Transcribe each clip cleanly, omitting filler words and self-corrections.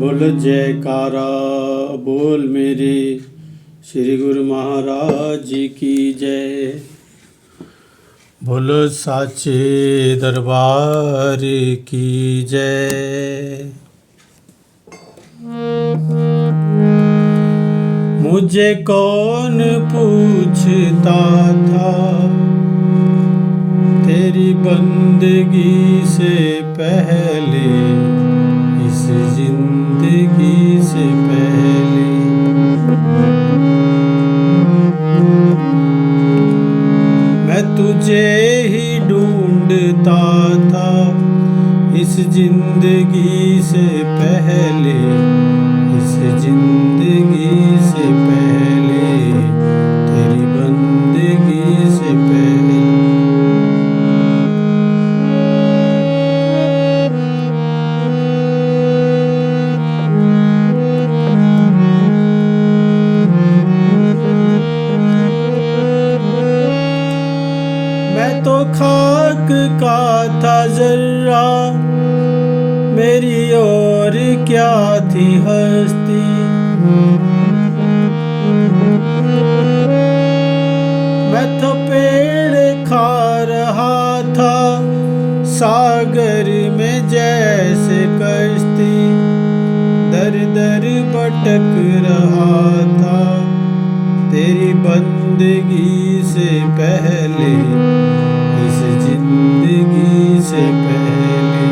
बोल जयकारा बोल मेरे श्री गुरु महाराज जी की जय। बोलो साचे दरबार की जय। मुझे कौन पूछता था तेरी बंदगी से पहले, इस जिंदगी से पहले। मैं तुझे ही ढूंढता था इस जिंदगी से पहले, इस जिंदगी से पहले, तेरी बंदगी से पहले। मैं तो खाक का था जर्रा, मेरी और क्या थी हस्ती। मैं तो पेड़ खा रहा था सागर में जैसे कश्ती, दर दर भटक रहा था तेरी बंदगी से पहले, इस जिंदगी से पहले।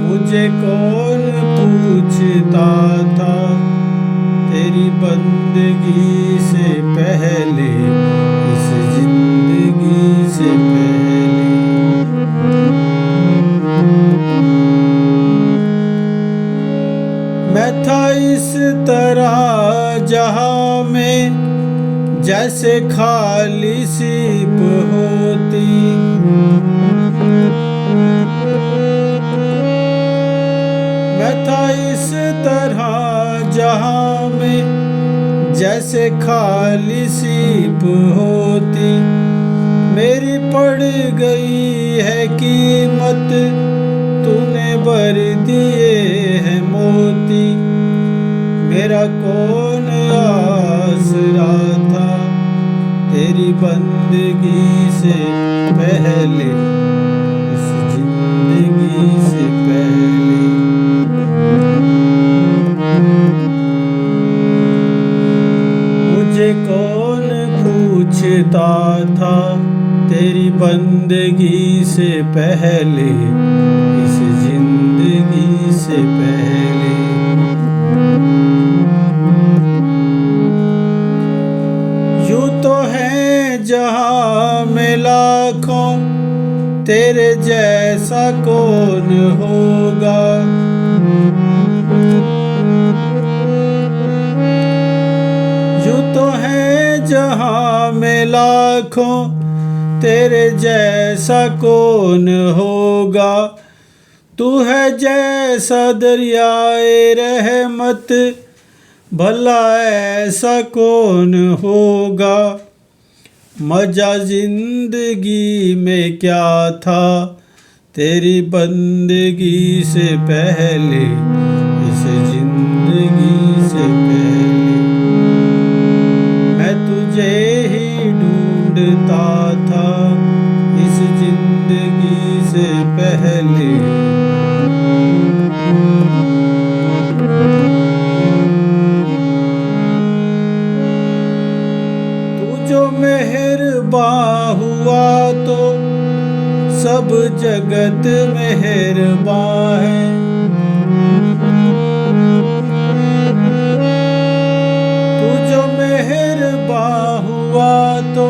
मुझे कौन पूछता था तेरी बंदगी से पहले, इस जिंदगी से पहले। मैं था इस तरह जहां में जैसे खाली सीप होती, मैं था इस तरह जहां में जैसे खाली सीप होती। मेरी पड़ गई है कीमत, तूने भर दिए हैं मोती। मेरा कौन आसरा था तेरी बंदगी से पहले, इस जिंदगी से पहले। मुझे कौन पूछता था तेरी बंदगी से पहले, इस जिंदगी से पहले। यूं तो है जहां में लाखों, तेरे जैसा कौन होगा। यूं तो है जहां में लाखों, तेरे जैसा कौन होगा। तू है जैसा दरियाए रहमत, भला ऐसा कौन होगा। मजा जिंदगी में क्या था तेरी बंदगी से पहले, इस जिंदगी से पहले। मैं तुझे ही ढूंढता था इस जिंदगी से पहले। तू जो मेहरबान हुआ तो सब जगत मेहरबान है। तू जो मेहरबान हुआ तो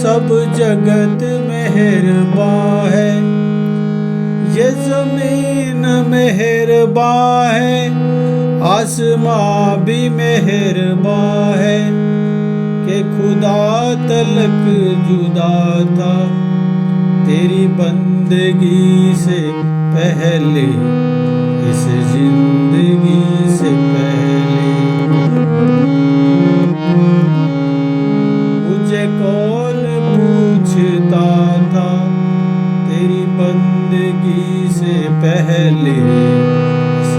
सब जगत मेहरबान है। ये जमीन मेहरबान है, आसमां भी मेहरबान है। कि खुदा तलक जुदा था तेरी बंदगी से पहले, इस जिंदगी से पहले। मुझे कौन पूछता था तेरी बंदगी से पहले इस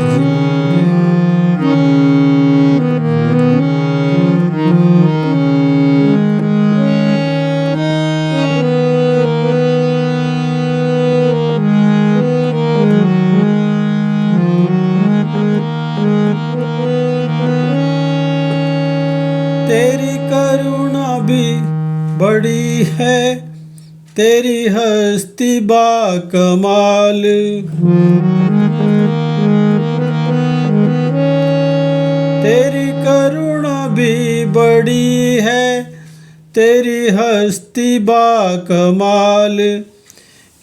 तेरी करुणा भी बड़ी है, तेरी हस्ती बा कमाल। तेरी करुणा भी बड़ी है, तेरी हस्ती बा कमाल।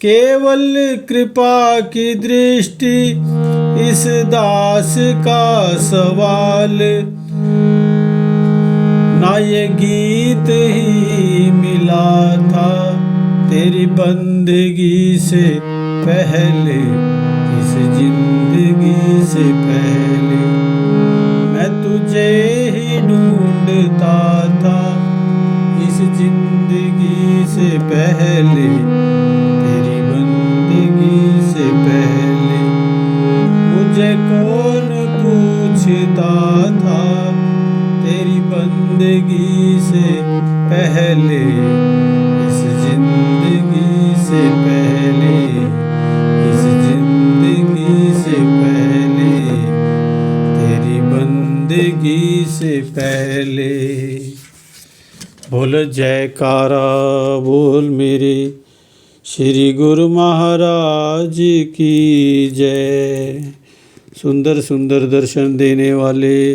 केवल कृपा की दृष्टि इस दास का सवाल। ना ये गीत ही मिला था तेरी बंदगी से पहले, इस जिंदगी से पहले मैं तुझे ही ढूंढता था। इस जिंदगी से पहले, तेरी बंदगी से पहले मुझे कौन पूछता था। तेरी बंदगी से पहले, इस जिंदगी से पहले, इस जिंदगी से पहले, तेरी बंदगी से पहले। बोल जयकारा बोल मेरे श्री गुरु महाराज की जय। सुंदर सुंदर दर्शन देने वाले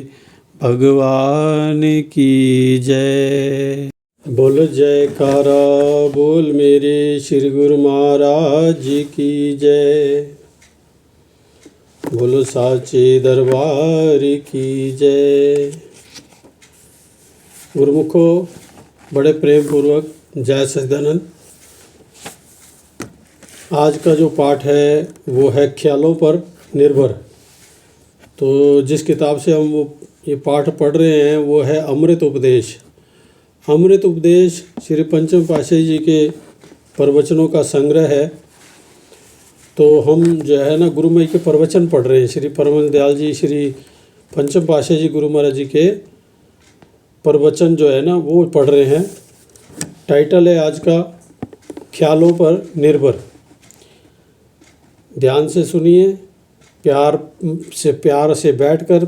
भगवान की जय। बोल जयकारा बोल मेरे श्री गुरु महाराज की जय। बोलो साचे दरबार की जय। गुरुमुखो बड़े प्रेम पूर्वक जय सच्चिदानंद। आज का जो पाठ है वो है ख्यालों पर निर्भर। तो जिस किताब से हम ये पाठ पढ़ रहे हैं वो है अमृत उपदेश। अमृत उपदेश श्री पंचम पातशाही जी के प्रवचनों का संग्रह है। तो हम जो है ना गुरुमय के प्रवचन पढ़ रहे हैं। श्री परमहंस दयाल जी श्री पंचम पातशाही जी गुरु महाराज जी के प्रवचन जो है ना वो पढ़ रहे हैं। टाइटल है आज का ख्यालों पर निर्भर। ध्यान से सुनिए, प्यार से बैठकर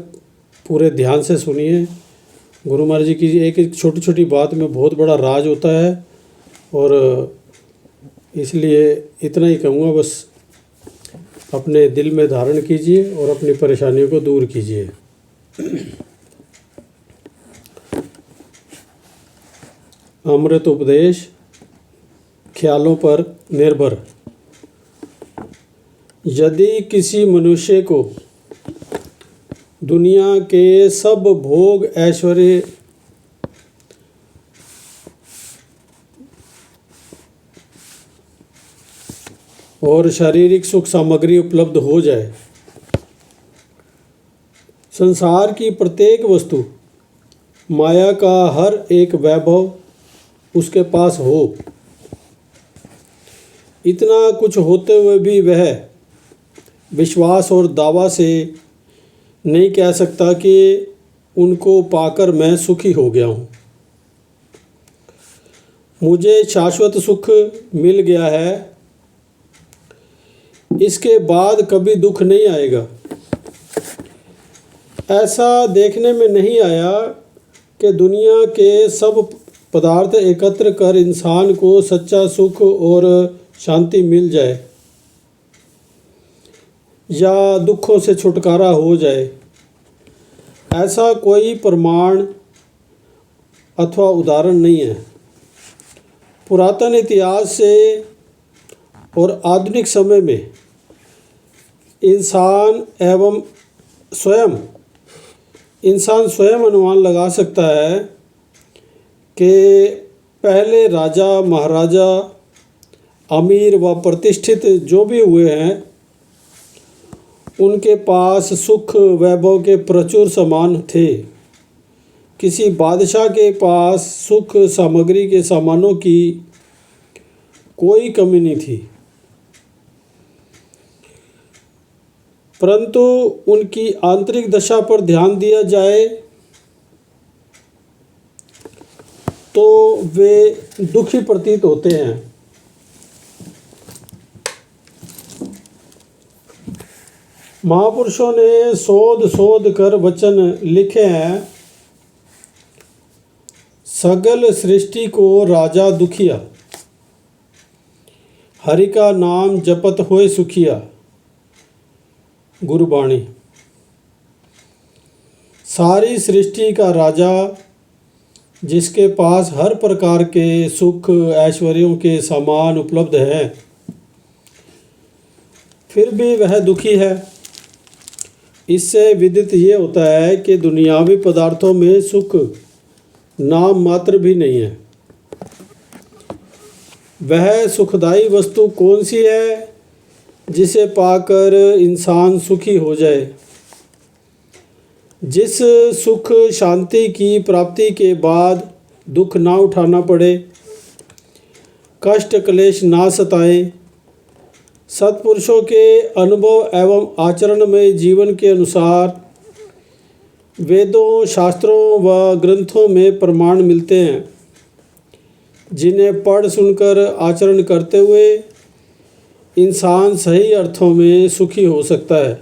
पूरे ध्यान से सुनिए। गुरु महाराज जी की एक एक छोटी छोटी बात में बहुत बड़ा राज होता है और इसलिए इतना ही कहूँगा, बस अपने दिल में धारण कीजिए और अपनी परेशानियों को दूर कीजिए। अमृत उपदेश ख्यालों पर निर्भर। यदि किसी मनुष्य को दुनिया के सब भोग ऐश्वर्य और शारीरिक सुख सामग्री उपलब्ध हो जाए, संसार की प्रत्येक वस्तु, माया का हर एक वैभव उसके पास हो, इतना कुछ होते हुए भी वह विश्वास और दावा से नहीं कह सकता कि उनको पाकर मैं सुखी हो गया हूँ, मुझे शाश्वत सुख मिल गया है, इसके बाद कभी दुख नहीं आएगा। ऐसा देखने में नहीं आया कि दुनिया के सब पदार्थ एकत्र कर इंसान को सच्चा सुख और शांति मिल जाए या दुखों से छुटकारा हो जाए। ऐसा कोई प्रमाण अथवा उदाहरण नहीं है। पुरातन इतिहास से और आधुनिक समय में इंसान स्वयं अनुमान लगा सकता है कि पहले राजा महाराजा, अमीर व प्रतिष्ठित जो भी हुए हैं, उनके पास सुख वैभव के प्रचुर सामान थे। किसी बादशाह के पास सुख सामग्री के सामानों की कोई कमी नहीं थी। परंतु उनकी आंतरिक दशा पर ध्यान दिया जाए तो वे दुखी प्रतीत होते हैं। महापुरुषों ने शोध शोध कर वचन लिखे हैं। सगल सृष्टि को राजा दुखिया, हरि का नाम जपत होए सुखिया। गुरुबाणी। सारी सृष्टि का राजा, जिसके पास हर प्रकार के सुख ऐश्वर्यों के सामान उपलब्ध हैं, फिर भी वह दुखी है। इससे विदित ये होता है कि दुनियावी पदार्थों में सुख नाम मात्र भी नहीं है। वह सुखदायी वस्तु कौन सी है जिसे पाकर इंसान सुखी हो जाए? जिस सुख शांति की प्राप्ति के बाद दुख ना उठाना पड़े, कष्ट क्लेश ना सताए, सत्पुरुषों के अनुभव एवं आचरण में जीवन के अनुसार वेदों शास्त्रों व ग्रंथों में प्रमाण मिलते हैं, जिन्हें पढ़ सुनकर आचरण करते हुए इंसान सही अर्थों में सुखी हो सकता है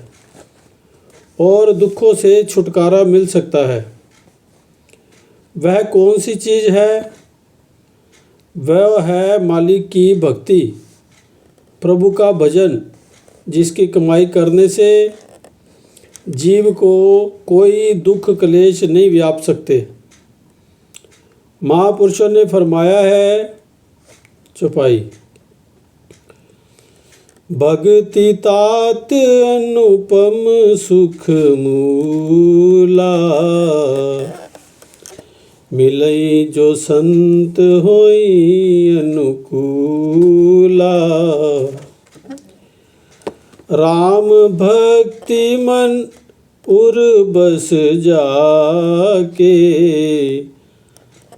और दुखों से छुटकारा मिल सकता है। वह कौन सी चीज़ है? वह है मालिक की भक्ति, प्रभु का भजन, जिसकी कमाई करने से जीव को कोई दुख क्लेश नहीं व्याप सकते। महापुरुषों ने फरमाया है, चौपाई, भक्ति तात अनुपम सुख मूला, मिलई जो संत होई अनुकूला। राम भक्ति मन उर बस जाके,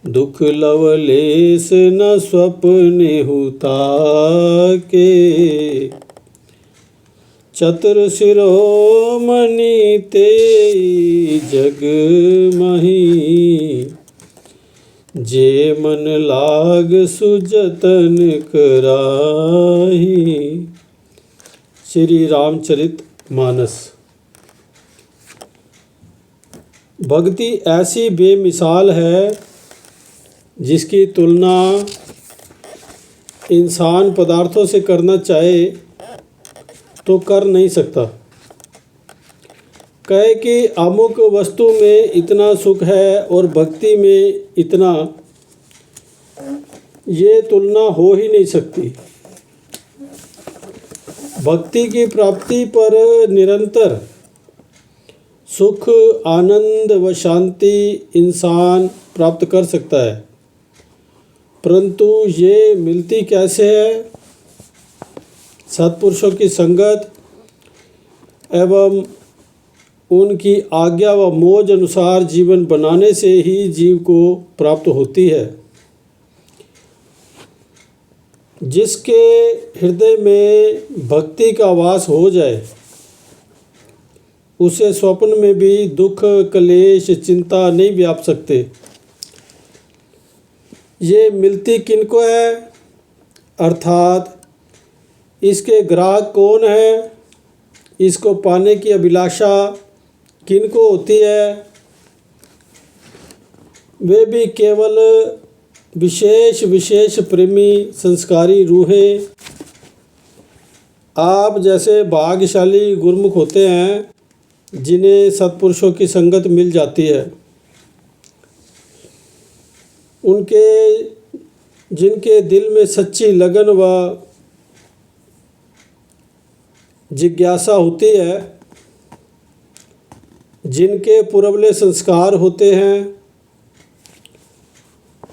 दुख लवलेस न स्वप्ने हुता के। चतुर शिरोमणि ते जग मही, जे मन लाग सुजतन कराही। श्री रामचरित मानस। भक्ति ऐसी बेमिसाल है जिसकी तुलना इंसान पदार्थों से करना चाहे तो कर नहीं सकता। कहे कि अमुक वस्तु में इतना सुख है और भक्ति में इतना, ये तुलना हो ही नहीं सकती। भक्ति की प्राप्ति पर निरंतर सुख आनंद व शांति इंसान प्राप्त कर सकता है, परंतु ये मिलती कैसे है? सत्पुरुषों की संगत एवं उनकी आज्ञा व मौज अनुसार जीवन बनाने से ही जीव को प्राप्त होती है। जिसके हृदय में भक्ति का वास हो जाए, उसे स्वप्न में भी दुख क्लेश चिंता नहीं व्याप सकते। ये मिलती किनको है? अर्थात इसके ग्राहक कौन है? इसको पाने की अभिलाषा किनको होती है? वे भी केवल विशेष विशेष प्रेमी संस्कारी रूहें, आप जैसे भाग्यशाली गुरुमुख होते हैं, जिन्हें सत्पुरुषों की संगत मिल जाती है। जिनके दिल में सच्ची लगन व जिज्ञासा होती है, जिनके पुरवले संस्कार होते हैं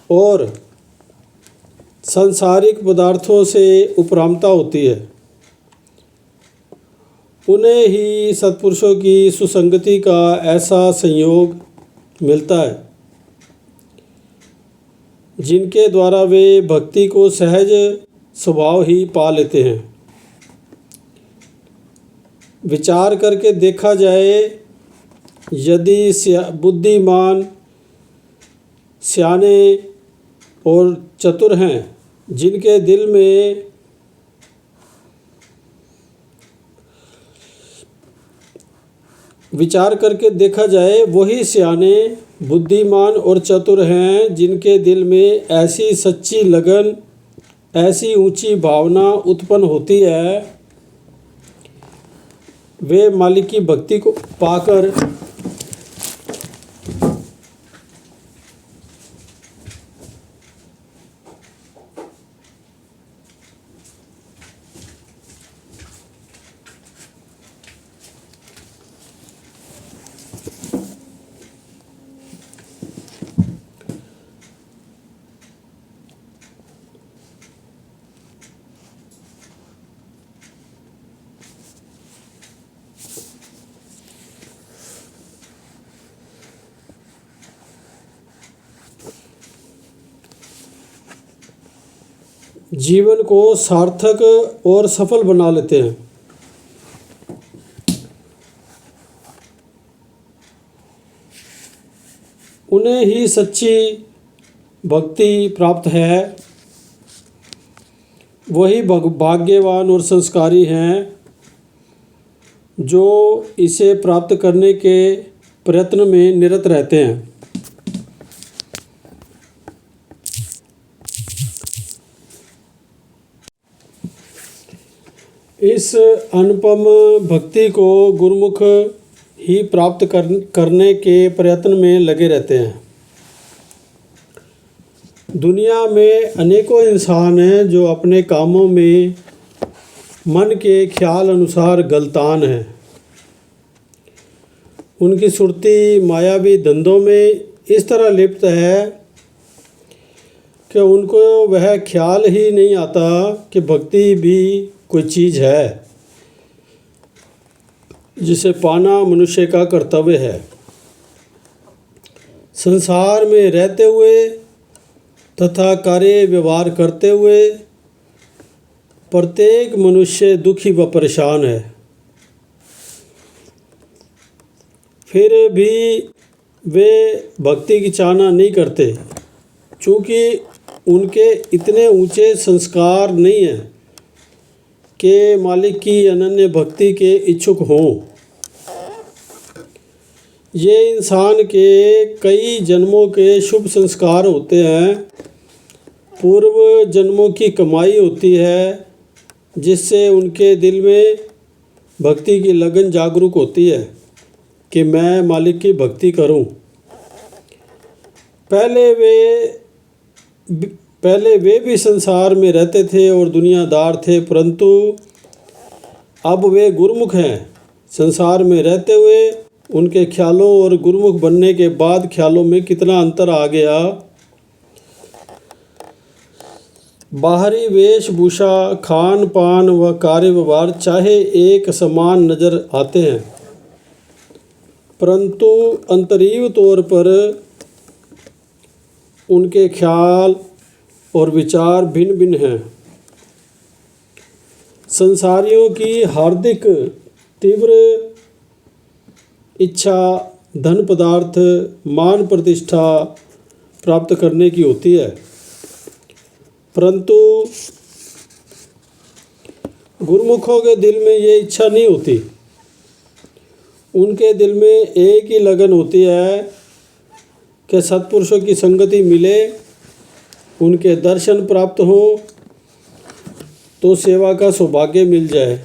और सांसारिक पदार्थों से उपरामता होती है, उन्हें ही सत्पुरुषों की सुसंगति का ऐसा संयोग मिलता है, जिनके द्वारा वे भक्ति को सहज स्वभाव ही पा लेते हैं। विचार करके देखा जाए, यदि बुद्धिमान, सियाने और चतुर हैं, जिनके दिल में विचार करके देखा जाए, वही सियाने, बुद्धिमान और चतुर हैं, जिनके दिल में ऐसी सच्ची लगन, ऐसी ऊंची भावना उत्पन्न होती है, वे मालिक की भक्ति को पाकर जीवन को सार्थक और सफल बना लेते हैं। उन्हें ही सच्ची भक्ति प्राप्त है। वही भाग्यवान और संस्कारी हैं जो इसे प्राप्त करने के प्रयत्न में निरत रहते हैं। इस अनुपम भक्ति को गुरुमुख ही प्राप्त करने के प्रयत्न में लगे रहते हैं। दुनिया में अनेकों इंसान हैं जो अपने कामों में मन के ख्याल अनुसार गलतान हैं। उनकी सुरती मायावी धंधों में इस तरह लिप्त है कि उनको वह ख्याल ही नहीं आता कि भक्ति भी कोई चीज़ है जिसे पाना मनुष्य का कर्तव्य है। संसार में रहते हुए तथा कार्य व्यवहार करते हुए प्रत्येक मनुष्य दुखी व परेशान है। फिर भी वे भक्ति की चाहना नहीं करते, चूँकि उनके इतने ऊंचे संस्कार नहीं हैं कि मालिक की अनन्य भक्ति के इच्छुक हों। ये इंसान के कई जन्मों के शुभ संस्कार होते हैं, पूर्व जन्मों की कमाई होती है, जिससे उनके दिल में भक्ति की लगन जागरूक होती है कि मैं मालिक की भक्ति करूं। पहले वे भी संसार में रहते थे और दुनियादार थे, परंतु अब वे गुरुमुख हैं। संसार में रहते हुए उनके ख्यालों और गुरुमुख बनने के बाद ख्यालों में कितना अंतर आ गया। बाहरी वेशभूषा, खान पान व कार्य व्यवहार चाहे एक समान नज़र आते हैं, परंतु अंतरीव तौर पर उनके ख्याल और विचार भिन्न भिन्न हैं। संसारियों की हार्दिक तीव्र इच्छा धन पदार्थ, मान प्रतिष्ठा प्राप्त करने की होती है, परंतु गुरुमुखों के दिल में ये इच्छा नहीं होती। उनके दिल में एक ही लगन होती है कि सत्पुरुषों की संगति मिले, उनके दर्शन प्राप्त हों तो सेवा का सौभाग्य मिल जाए,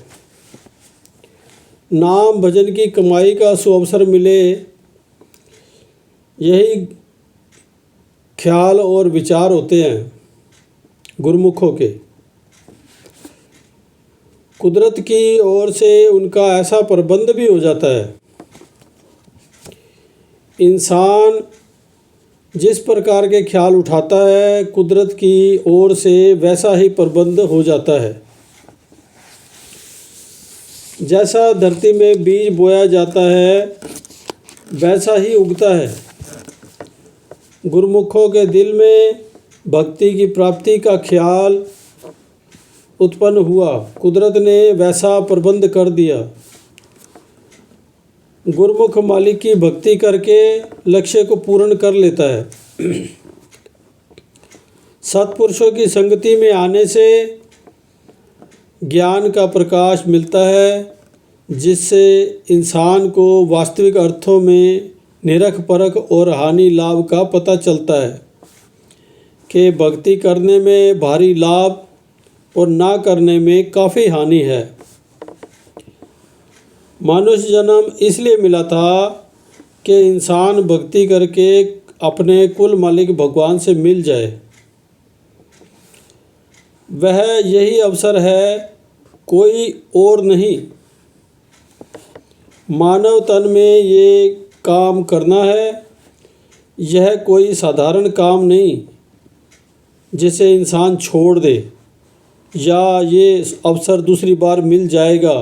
नाम भजन की कमाई का सुअवसर मिले। यही ख्याल और विचार होते हैं गुरुमुखों के। कुदरत की ओर से उनका ऐसा प्रबंध भी हो जाता है। इंसान जिस प्रकार के ख्याल उठाता है, कुदरत की ओर से वैसा ही प्रबंध हो जाता है। जैसा धरती में बीज बोया जाता है, वैसा ही उगता है। गुरुमुखों के दिल में भक्ति की प्राप्ति का ख्याल उत्पन्न हुआ, कुदरत ने वैसा प्रबंध कर दिया। गुरुमुख मालिक की भक्ति करके लक्ष्य को पूर्ण कर लेता है। सत्पुरुषों की संगति में आने से ज्ञान का प्रकाश मिलता है, जिससे इंसान को वास्तविक अर्थों में निरख परख और हानि लाभ का पता चलता है कि भक्ति करने में भारी लाभ और ना करने में काफ़ी हानि है। मनुष्य जन्म इसलिए मिला था कि इंसान भक्ति करके अपने कुल मालिक भगवान से मिल जाए। वह यही अवसर है, कोई और नहीं। मानव तन में ये काम करना है। यह कोई साधारण काम नहीं जिसे इंसान छोड़ दे या ये अवसर दूसरी बार मिल जाएगा।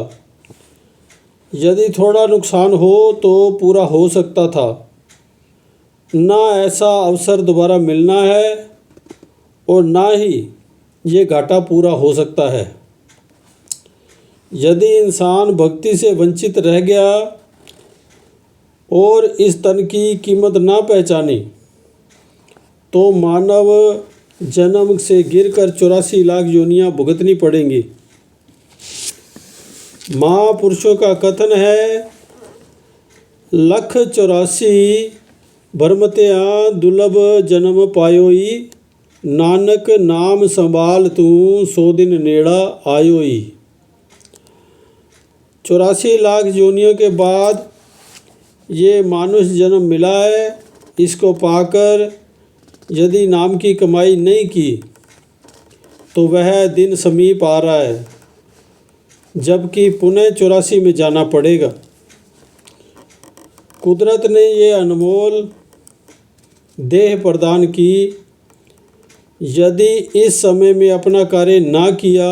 यदि थोड़ा नुकसान हो तो पूरा हो सकता था, ना ऐसा अवसर दोबारा मिलना है और ना ही ये घाटा पूरा हो सकता है। यदि इंसान भक्ति से वंचित रह गया और इस तन की कीमत ना पहचानी तो मानव जन्म से गिरकर 84 लाख योनियां भुगतनी पड़ेंगी। महापुरुषों का कथन है, 1,84 भरमत्या दुर्लभ जन्म पायोई, नानक नाम संभाल तू 100 दिन नेड़ा आयोई। 84 लाख योनियों के बाद ये मानुष जन्म मिला है। इसको पाकर यदि नाम की कमाई नहीं की तो वह दिन समीप आ रहा है, जबकि पुनः 84 में जाना पड़ेगा। कुदरत ने ये अनमोल देह प्रदान की। यदि इस समय में अपना कार्य ना किया,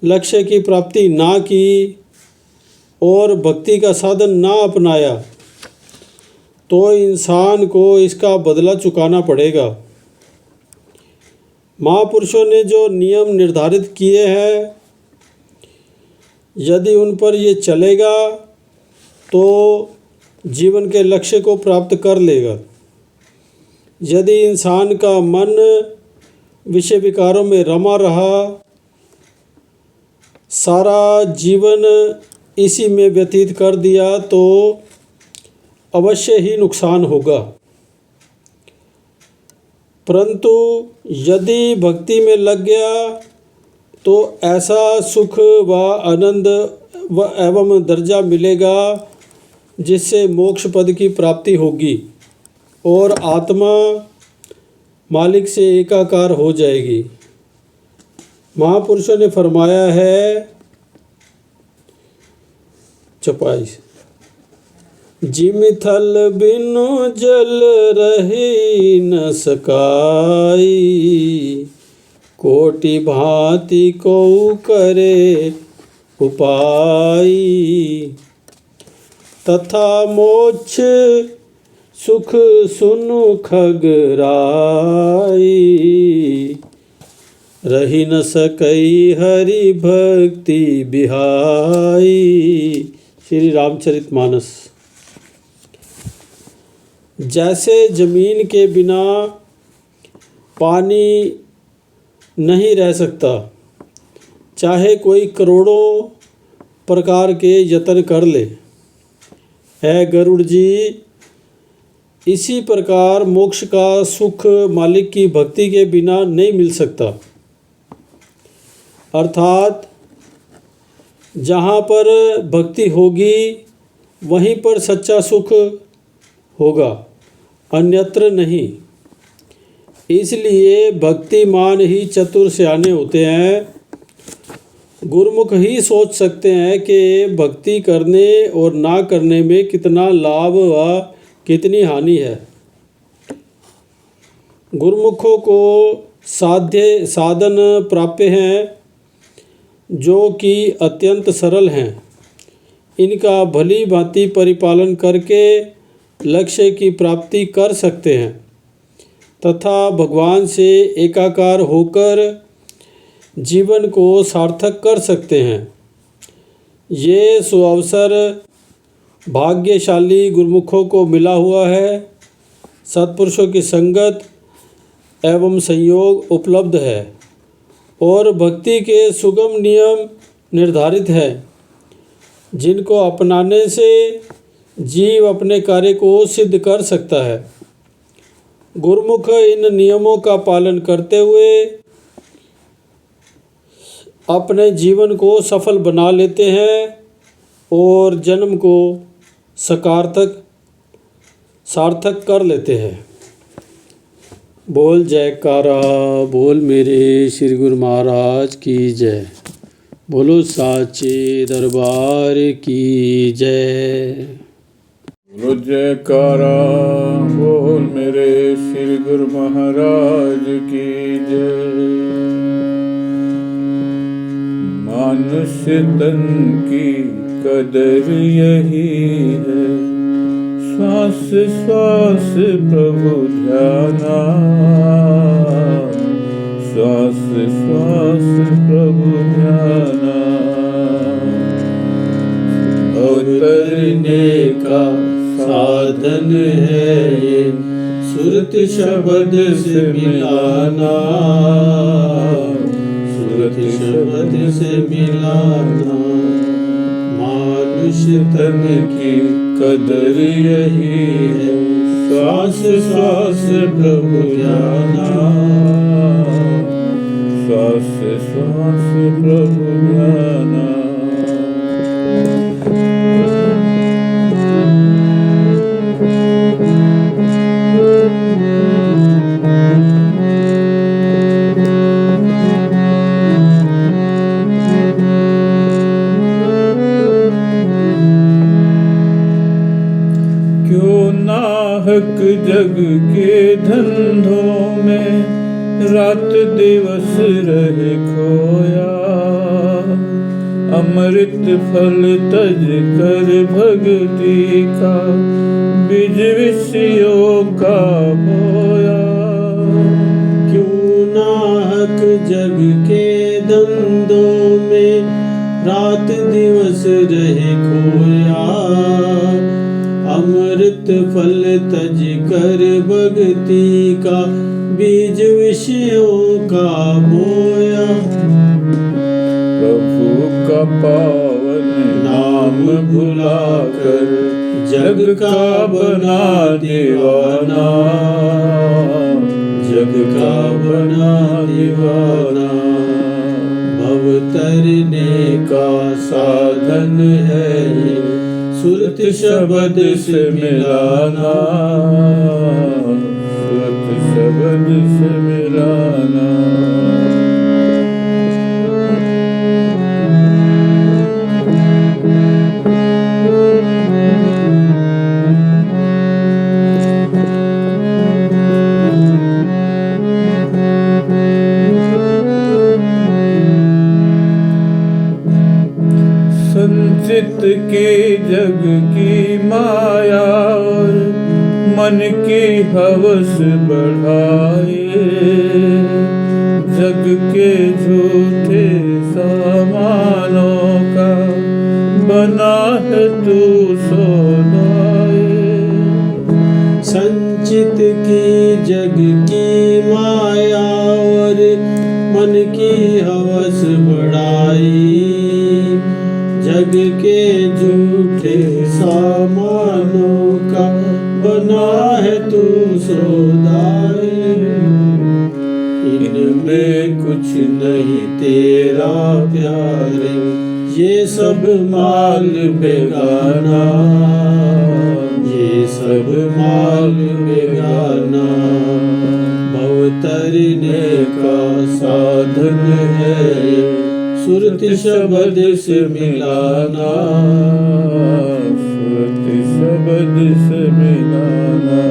लक्ष्य की प्राप्ति ना की और भक्ति का साधन ना अपनाया तो इंसान को इसका बदला चुकाना पड़ेगा। महापुरुषों ने जो नियम निर्धारित किए हैं, यदि उन पर ये चलेगा तो जीवन के लक्ष्य को प्राप्त कर लेगा। यदि इंसान का मन विषय विकारों में रमा रहा, सारा जीवन इसी में व्यतीत कर दिया तो अवश्य ही नुकसान होगा। परंतु यदि भक्ति में लग गया तो ऐसा सुख व आनंद व एवं दर्जा मिलेगा जिससे मोक्ष पद की प्राप्ति होगी और आत्मा मालिक से एकाकार हो जाएगी। महापुरुषों ने फरमाया है, चौपाई, जिमि थल बिनु जल रही न सकाई, कोटि भांति को करे उपाय, तथा मोक्ष सुख सुनु खगराई, रही न सकई हरि भक्ति बिहाई। श्री रामचरितमानस। जैसे जमीन के बिना पानी नहीं रह सकता, चाहे कोई करोड़ों प्रकार के यत्न कर ले, है गरुड़ जी, इसी प्रकार मोक्ष का सुख मालिक की भक्ति के बिना नहीं मिल सकता। अर्थात जहाँ पर भक्ति होगी वहीं पर सच्चा सुख होगा, अन्यत्र नहीं। इसलिए भक्तिमान ही चतुर सियाने होते हैं। गुरुमुख ही सोच सकते हैं कि भक्ति करने और ना करने में कितना लाभ व कितनी हानि है। गुरुमुखों को साधन प्राप्य हैं जो कि अत्यंत सरल हैं। इनका भली भांति परिपालन करके लक्ष्य की प्राप्ति कर सकते हैं तथा भगवान से एकाकार होकर जीवन को सार्थक कर सकते हैं। ये सुअवसर भाग्यशाली गुरुमुखों को मिला हुआ है। सत्पुरुषों की संगत एवं संयोग उपलब्ध है और भक्ति के सुगम नियम निर्धारित है, जिनको अपनाने से जीव अपने कार्य को सिद्ध कर सकता है। गुरुमुख इन नियमों का पालन करते हुए अपने जीवन को सफल बना लेते हैं और जन्म को सार्थक कर लेते हैं। बोल जयकारा, बोल मेरे श्री गुरु महाराज की जय। बोलो साचे दरबार की जय। बोलो जयकारा, बोल मेरे श्री गुरु महाराज की जय। मनुष्य तन की कदर यही है, श्वास श्वास प्रभु ध्याना, श्वास श्वास प्रभु ध्याना। अवतरने का साधन है ये, सुरत शब्द से मिलाना, सुरत शब्द से मिलाना। मनुष्य तन की कदर यही है, श्वास श्वास प्रभु ध्याना, श्वास श्वास प्रभु ध्याना। नाहक जग के धंधों में रात दिवस रहे खोया, अमृत फल तज कर भक्ति का बीज विषयों का बोया। क्यों नाहक जग के धंधों में रात दिवस रहे खोया, अमृत फल तज कर भक्ति का बीज विषयों का बोया। प्रभु का पावन नाम भुलाकर जग का बना दीवाना, जग का बना दीवाना। भव तरने का साधन है ये, सुरत शब्द से मिलाना, सुरत शब्द से मिलाना। संचित के जग की माया और मन की हवस बढ़ाए, जग के झूठे सामानों का बना है तू सौदाए। संचित की जग की माया और मन की हवस बढ़ाई, जग के झूठे सामानों का बना है तू सौदाए। इनमें कुछ नहीं तेरा प्यारे, ये सब माल बेगाना, ये सब माल बेगाना। भव तरने का साधन है ये, सुरत शब्द से मिलाना, सुरत शब्द से मिलाना।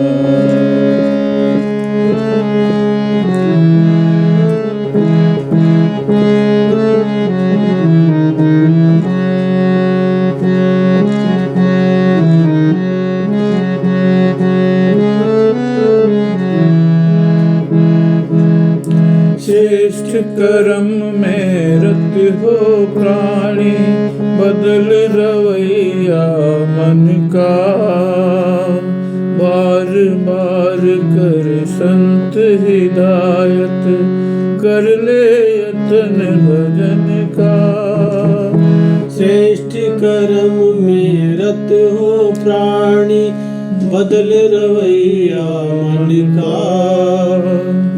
श्रेष्ठ कर्म में रत हो प्राणी, बदल रवैया मन का, बार बार कर संत हिदायत, कर ले यतन भजन का। श्रेष्ठ कर्म में रत हो प्राणी, बदल रवैया मन का,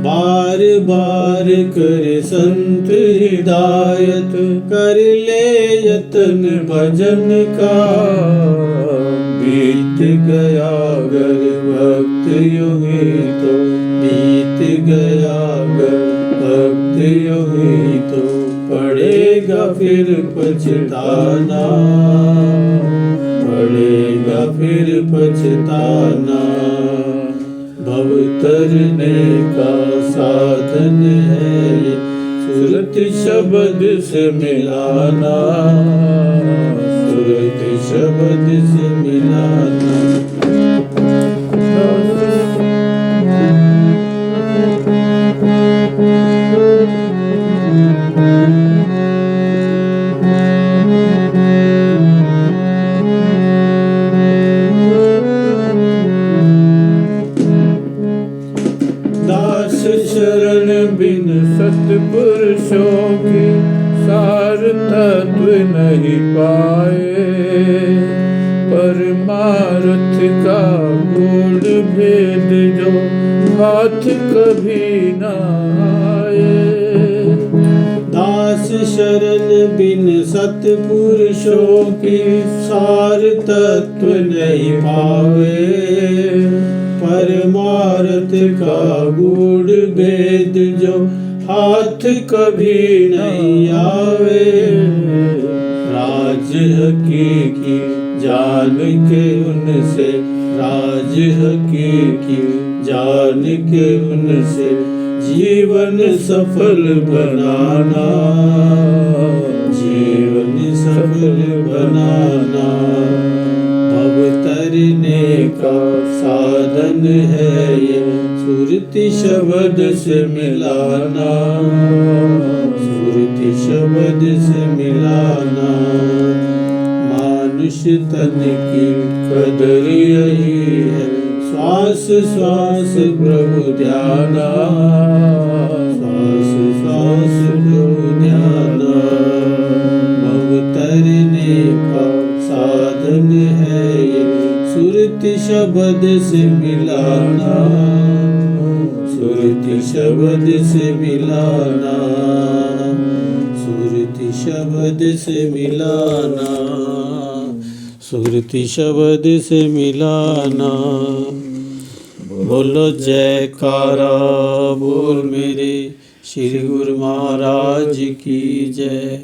बार बार कर संत हिदायत, कर ले यतन भजन का। बीत गया अगर वक्त यूं ही तो, बीत गया अगर वक्त यूं ही तो, पड़ेगा फिर पछताना, पड़ेगा फिर पछताना। भव तरने का साधन है ये, सुरत शब्द से मिलाना, सुरत शब्द से मिलाना। दास शरण बिन सतपुरुषों के, सार तत्व नहीं पाए। परमार्थ का गूढ़ भेद जो हाथ कभी न आए। दास शरण बिन सतपुरुषों के, सार तत्व नहीं पावे। परमार्थ का गूढ़ भेद जो हाथ कभी नहीं आवे। राज हकीकी जान के उनसे, राज हकीकी जान के उनसे, जीवन सफल बनाना, जीवन सफल बनाना। भव तरने का साधन है ये, सुरति शब्द से मिलाना, सुरति शब्द से मिलाना। मानुष तन की कदर यही है, श्वास श्वास प्रभु ध्याना, श्वास श्वास प्रभु ध्याना। भव तरने का साधन है ये, सुरति शब्द से मिलाना, सुरति शब्द से मिलाना, सुरति शब्द से मिलाना, सुरति शब्द से मिलाना। बोलो जयकारा बोल मेरे श्री गुरु महाराज की जय।